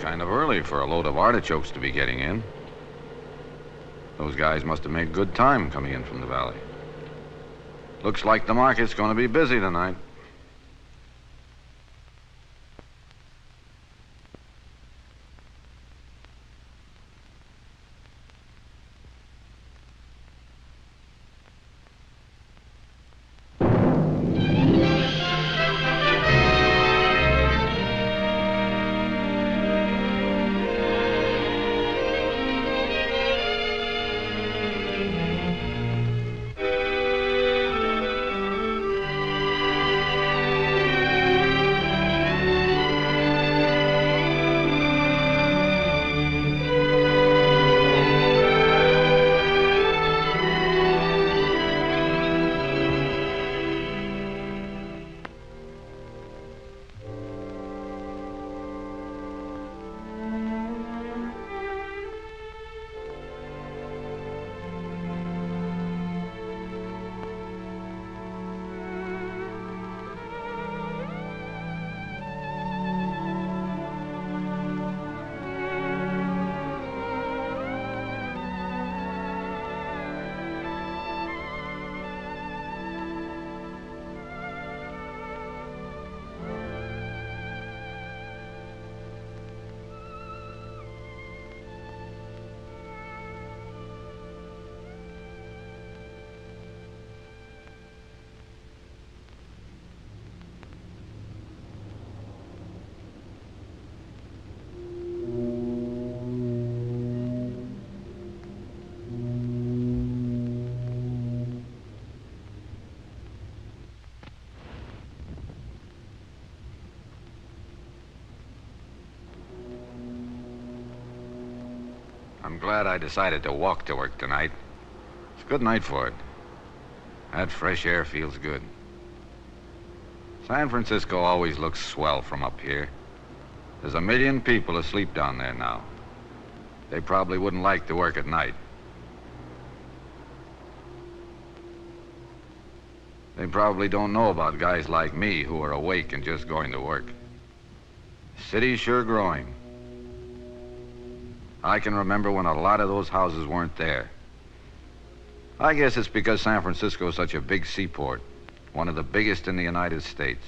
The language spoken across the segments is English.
Kind of early for a load of artichokes to be getting in. Those guys must have made good time coming in from the valley. Looks like the market's going to be busy tonight. I'm glad I decided to walk to work tonight. It's a good night for it. That fresh air feels good. San Francisco always looks swell from up here. There's 1 million people asleep down there now. They probably wouldn't like to work at night. They probably don't know about guys like me who are awake and just going to work. The city's sure growing. I can remember when a lot of those houses weren't there. I guess it's because San Francisco is such a big seaport, one of the biggest in the United States.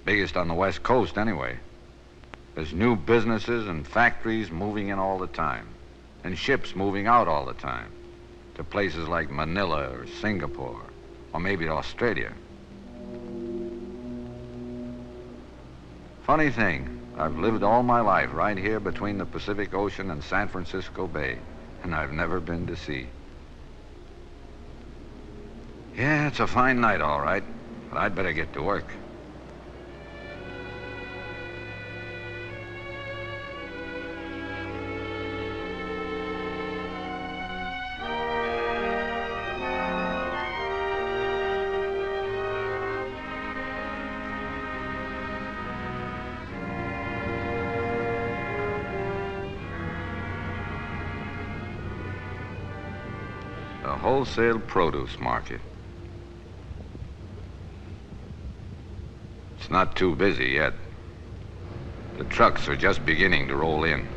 Biggest on the West Coast, anyway. There's new businesses and factories moving in all the time, and ships moving out all the time, to places like Manila or Singapore, or maybe Australia. Funny thing, I've lived all my life right here between the Pacific Ocean and San Francisco Bay, and I've never been to sea. Yeah, it's a fine night, all right, but I'd better get to work. The wholesale produce market. It's not too busy yet. The trucks are just beginning to roll in.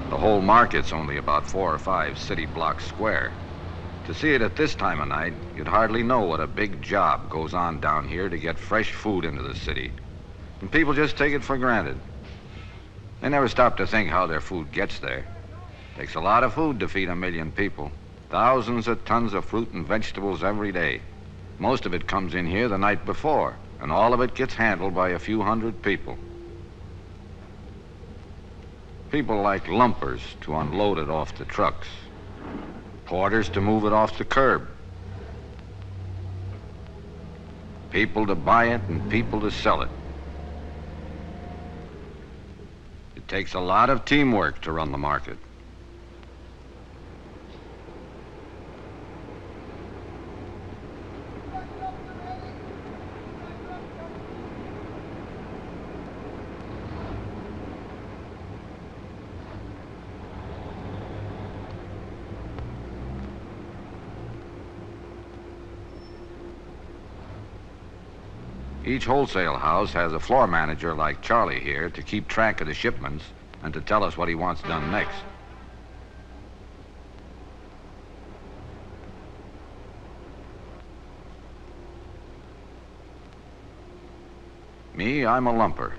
The whole market's only about 4 or 5 city blocks square. To see it at this time of night, you'd hardly know what a big job goes on down here to get fresh food into the city. And people just take it for granted. They never stop to think how their food gets there. It takes a lot of food to feed 1 million people. Thousands of tons of fruit and vegetables every day. Most of it comes in here the night before, and all of it gets handled by a few hundred people. People like lumpers to unload it off the trucks, porters to move it off the curb, people to buy it and people to sell it. It takes a lot of teamwork to run the market. Each wholesale house has a floor manager like Charlie here to keep track of the shipments and to tell us what he wants done next. Me, I'm a lumper.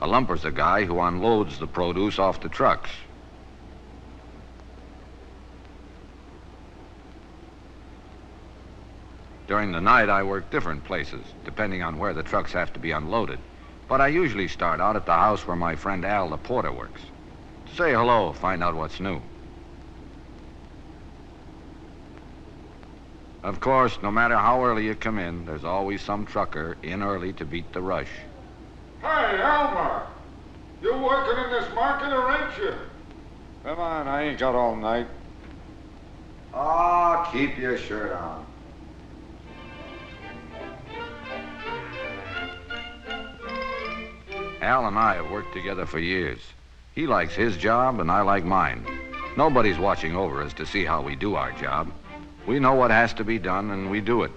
A lumper's a guy who unloads the produce off the trucks. During the night, I work different places, depending on where the trucks have to be unloaded. But I usually start out at the house where my friend Al, the porter, works. To say hello, find out what's new. Of course, no matter how early you come in, there's always some trucker in early to beat the rush. Hey, Elmer! You working in this market or ain't you? Come on, I ain't got all night. Oh, keep your shirt on. Al and I have worked together for years. He likes his job and I like mine. Nobody's watching over us to see how we do our job. We know what has to be done and we do it.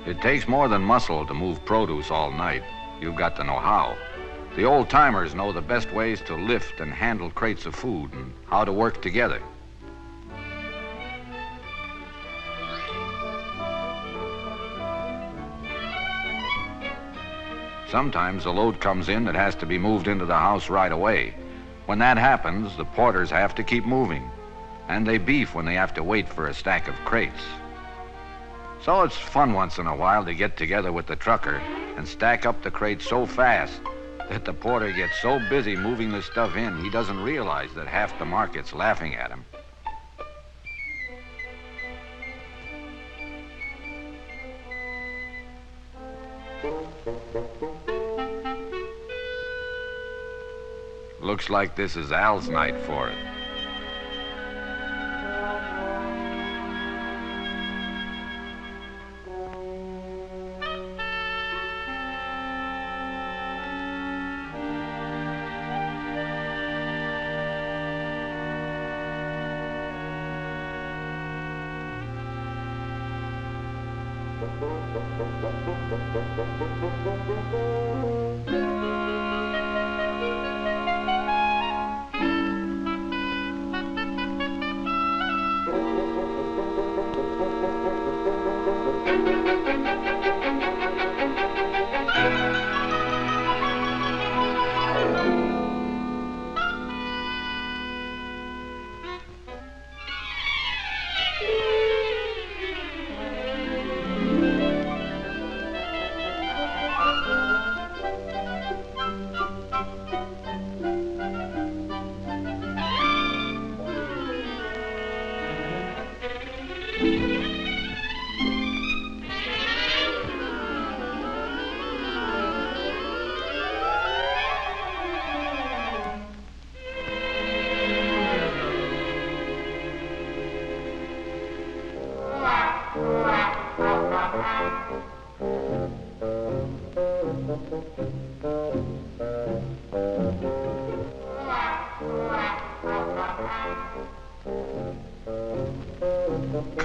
It takes more than muscle to move produce all night. You've got to know how. The old-timers know the best ways to lift and handle crates of food and how to work together. Sometimes a load comes in that has to be moved into the house right away. When that happens, the porters have to keep moving, and they beef when they have to wait for a stack of crates. So it's fun once in a while to get together with the trucker and stack up the crates so fast that the porter gets so busy moving the stuff in, he doesn't realize that half the market's laughing at him. Looks like this is Al's night for it.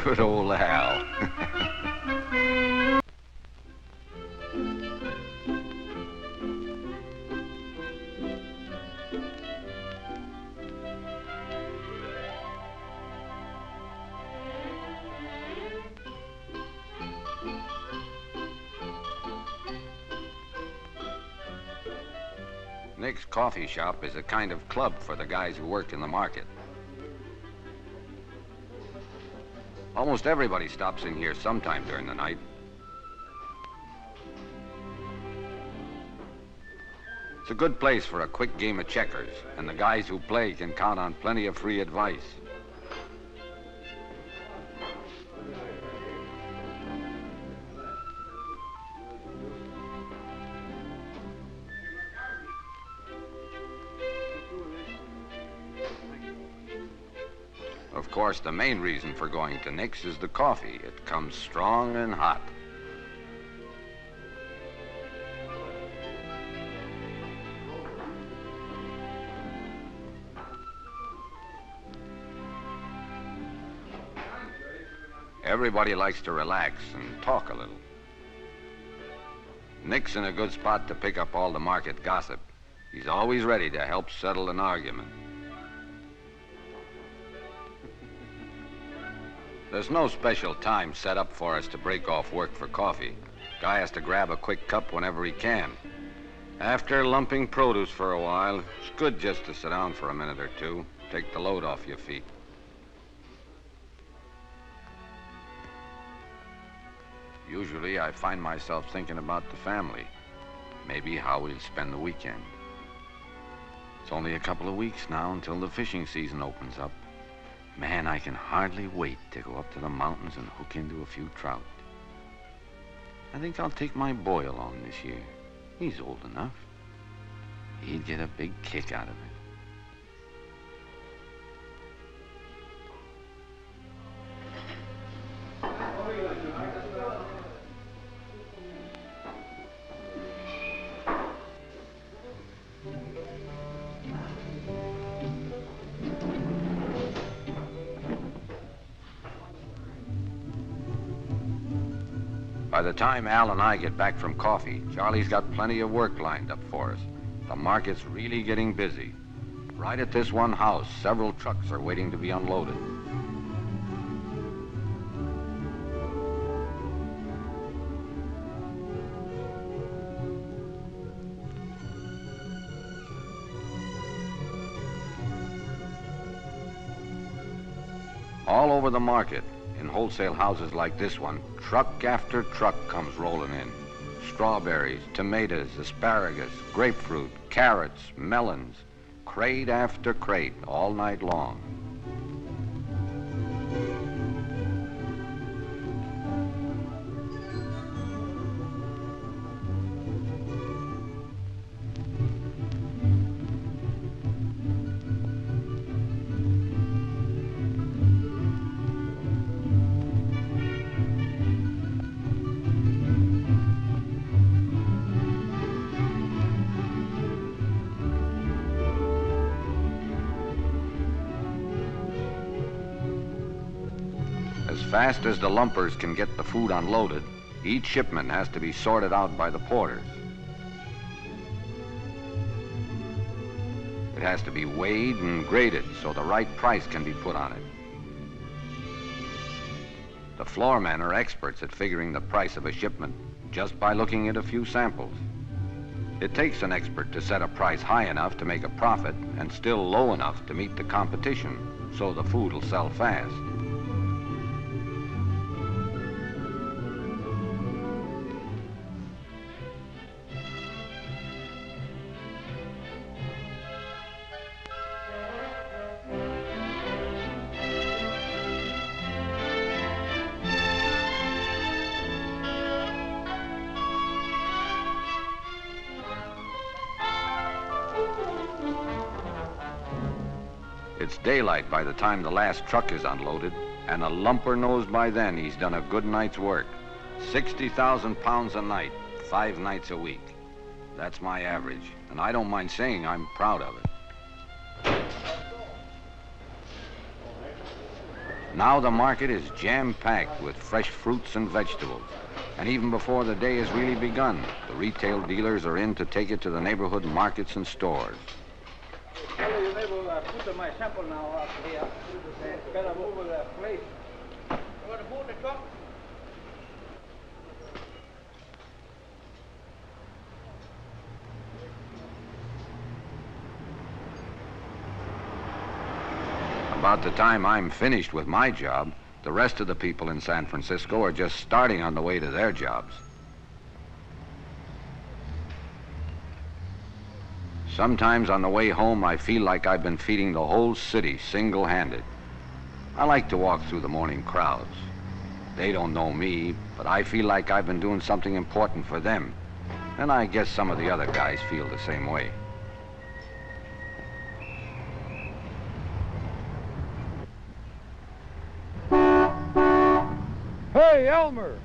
Good old Al. Nick's coffee shop is a kind of club for the guys who work in the market. Almost everybody stops in here sometime during the night. It's a good place for a quick game of checkers, and the guys who play can count on plenty of free advice. Of course, the main reason for going to Nick's is the coffee. It comes strong and hot. Everybody likes to relax and talk a little. Nick's in a good spot to pick up all the market gossip. He's always ready to help settle an argument. There's no special time set up for us to break off work for coffee. Guy has to grab a quick cup whenever he can. After lumping produce for a while, it's good just to sit down for a minute or two, take the load off your feet. Usually, I find myself thinking about the family, maybe how we'll spend the weekend. It's only a couple of weeks now until the fishing season opens up. Man, I can hardly wait to go up to the mountains and hook into a few trout. I think I'll take my boy along this year. He's old enough. He'd get a big kick out of it. By the time Al and I get back from coffee, Charlie's got plenty of work lined up for us. The market's really getting busy. Right at this one house, several trucks are waiting to be unloaded. All over the market, in wholesale houses like this one, truck after truck comes rolling in. Strawberries, tomatoes, asparagus, grapefruit, carrots, melons, crate after crate, all night long. As fast as the lumpers can get the food unloaded, each shipment has to be sorted out by the porters. It has to be weighed and graded so the right price can be put on it. The floormen are experts at figuring the price of a shipment just by looking at a few samples. It takes an expert to set a price high enough to make a profit and still low enough to meet the competition, so the food will sell fast. It's daylight by the time the last truck is unloaded, and a lumper knows by then he's done a good night's work. 60,000 pounds a night, 5 nights a week. That's my average, and I don't mind saying I'm proud of it. Now the market is jam-packed with fresh fruits and vegetables. And even before the day has really begun, the retail dealers are in to take it to the neighborhood markets and stores. Put my sample now up here. Gotta move the plate. You want to move the truck? About the time I'm finished with my job, the rest of the people in San Francisco are just starting on the way to their jobs. Sometimes on the way home, I feel like I've been feeding the whole city single-handed. I like to walk through the morning crowds. They don't know me, but I feel like I've been doing something important for them. And I guess some of the other guys feel the same way. Hey, Elmer!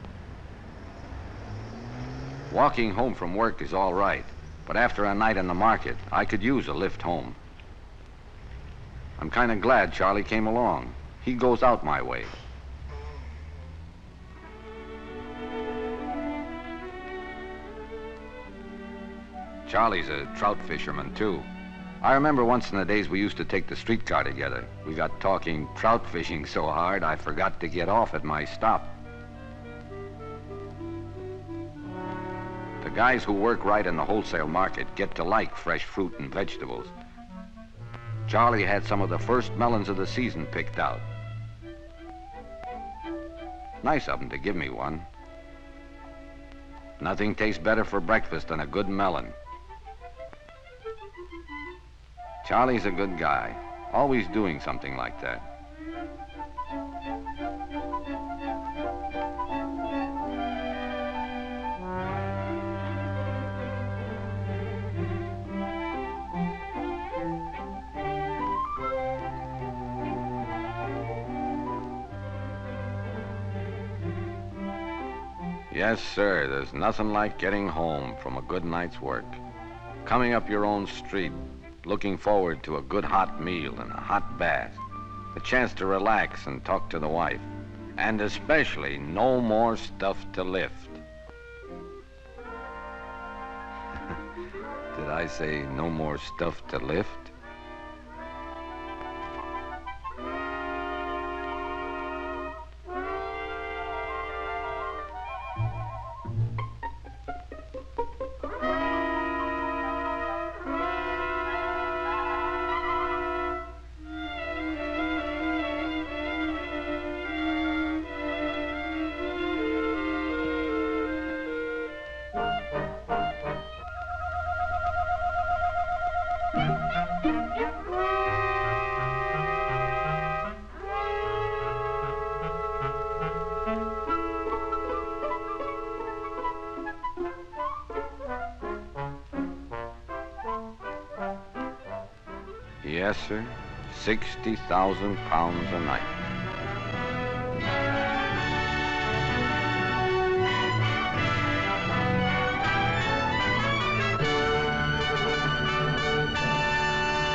Walking home from work is all right, but after a night in the market, I could use a lift home. I'm kind of glad Charlie came along. He goes out my way. Charlie's a trout fisherman, too. I remember once in the days we used to take the streetcar together. We got talking trout fishing so hard, I forgot to get off at my stop. The guys who work right in the wholesale market get to like fresh fruit and vegetables. Charlie had some of the first melons of the season picked out. Nice of him to give me one. Nothing tastes better for breakfast than a good melon. Charlie's a good guy, always doing something like that. Yes, sir, there's nothing like getting home from a good night's work. Coming up your own street, looking forward to a good hot meal and a hot bath, a chance to relax and talk to the wife, and especially no more stuff to lift. Did I say no more stuff to lift? Yes, sir. 60,000 pounds a night.